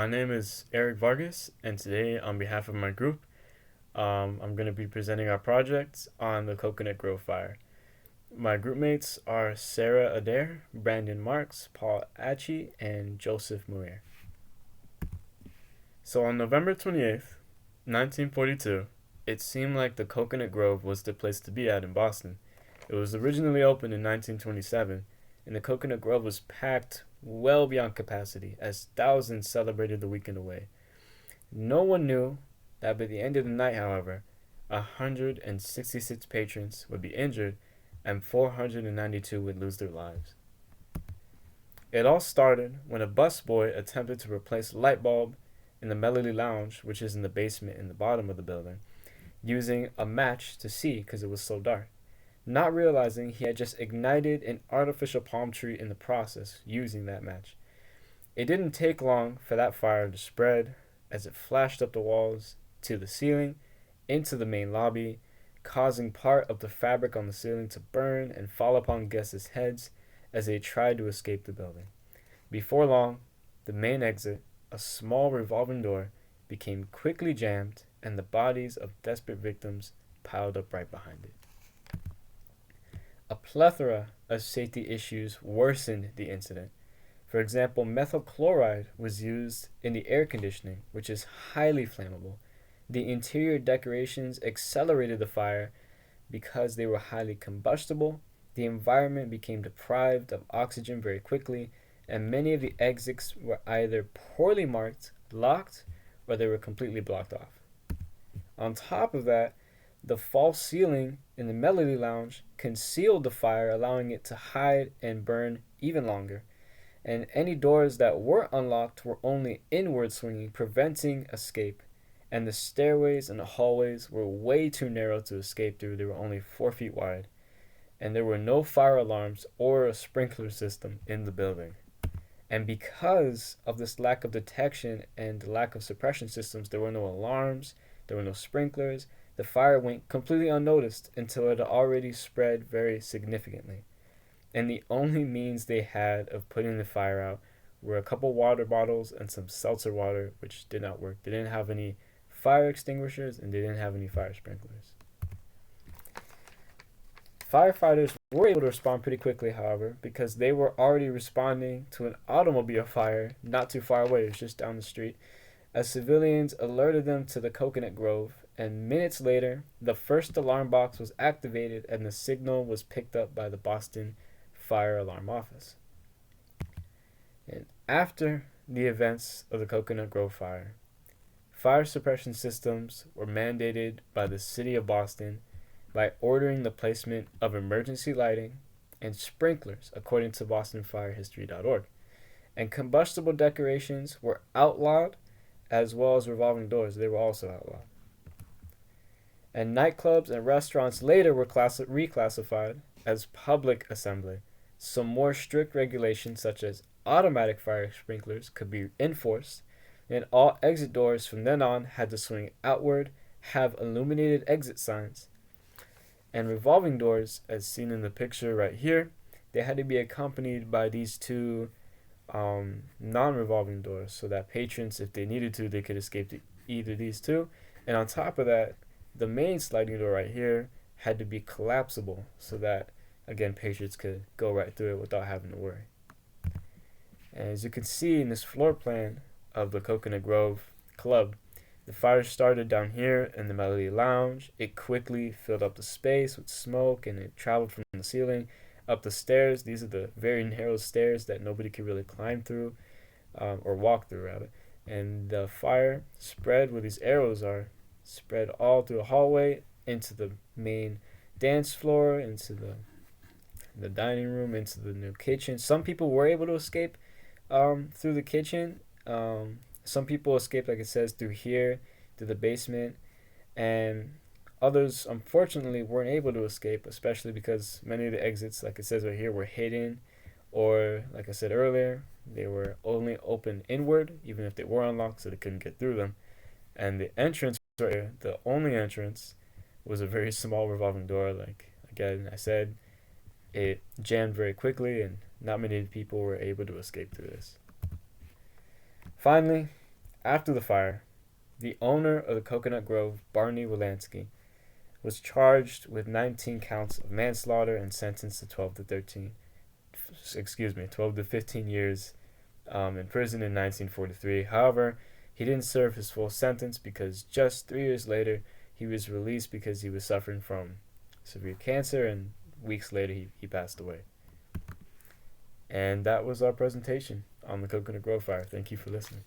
My name is Eric Vargas, and today, on behalf of my group, I'm going to be presenting our project on the Coconut Grove Fire. My group mates are Sarah Adair, Brandon Marks, Paul Atchie, and Joseph Muir. So on November 28th, 1942, it seemed like the Coconut Grove was the place to be at in Boston. It was originally opened in 1927, and the Coconut Grove was packed well beyond capacity as thousands celebrated the weekend away. No one knew that by the end of the night, however, 166 patrons would be injured and 492 would lose their lives. It all started when a busboy attempted to replace a light bulb in the Melody Lounge, which is in the basement in the bottom of the building, using a match to see because it was so dark, not realizing he had just ignited an artificial palm tree in the process using that match. It didn't take long for that fire to spread as it flashed up the walls, to the ceiling, into the main lobby, causing part of the fabric on the ceiling to burn and fall upon guests' heads as they tried to escape the building. Before long, the main exit, a small revolving door, became quickly jammed and the bodies of desperate victims piled up right behind it. A plethora of safety issues worsened the incident. For example, methyl chloride was used in the air conditioning, which is highly flammable. The interior decorations accelerated the fire because they were highly combustible. The environment became deprived of oxygen very quickly, and many of the exits were either poorly marked, locked, or they were completely blocked off. On top of that, the false ceiling in the Melody Lounge concealed the fire, allowing it to hide and burn even longer. And any doors that were unlocked were only inward swinging, preventing escape. And the stairways and the hallways were way too narrow to escape through. They were only 4 feet wide. And there were no fire alarms or a sprinkler system in the building. And because of this lack of detection and the lack of suppression systems, there were no alarms, there were no sprinklers. The fire went completely unnoticed until it had already spread very significantly. And the only means they had of putting the fire out were a couple water bottles and some seltzer water, which did not work. They didn't have any fire extinguishers and they didn't have any fire sprinklers. Firefighters were able to respond pretty quickly, however, because they were already responding to an automobile fire not too far away. It was just down the street, as civilians alerted them to the Coconut Grove, and minutes later, the first alarm box was activated and the signal was picked up by the Boston Fire Alarm Office. And after the events of the Coconut Grove fire, fire suppression systems were mandated by the city of Boston by ordering the placement of emergency lighting and sprinklers, according to bostonfirehistory.org. And combustible decorations were outlawed, as well as revolving doors. They were also outlawed. And nightclubs and restaurants later were reclassified as public assembly. Some more strict regulations, such as automatic fire sprinklers, could be enforced, and all exit doors from then on had to swing outward, have illuminated exit signs, and revolving doors, as seen in the picture right here, they had to be accompanied by these two non-revolving doors, so that patrons, if they needed to, they could escape to either these two. And on top of that, the main sliding door right here had to be collapsible, so that, again, patrons could go right through it without having to worry. And as you can see in this floor plan of the Coconut Grove Club, the fire started down here in the Melody Lounge. It quickly filled up the space with smoke, and it traveled from the ceiling up the stairs. These are the very narrow stairs that nobody could really climb through, or walk through, rather. And the fire spread where these arrows are, spread all through the hallway, into the main dance floor, into the dining room, into the new kitchen. Some people were able to escape through the kitchen. Some people escaped, like it says, through here, through the basement, and others, unfortunately, weren't able to escape, especially because many of the exits, like it says right here, were hidden, or, like I said earlier, they were only open inward, even if they were unlocked, so they couldn't get through them. And the entrance right here, the only entrance, was a very small revolving door. Like, again, I said, it jammed very quickly, and not many people were able to escape through this. Finally, After the fire, the owner of the Coconut Grove, Barney Wilansky, was charged with 19 counts of manslaughter and sentenced to 12 to 15 years in prison in 1943. However, he didn't serve his full sentence because just 3 years later he was released because he was suffering from severe cancer, and weeks later he passed away. And that was our presentation on the Coconut Grove fire. Thank you for listening.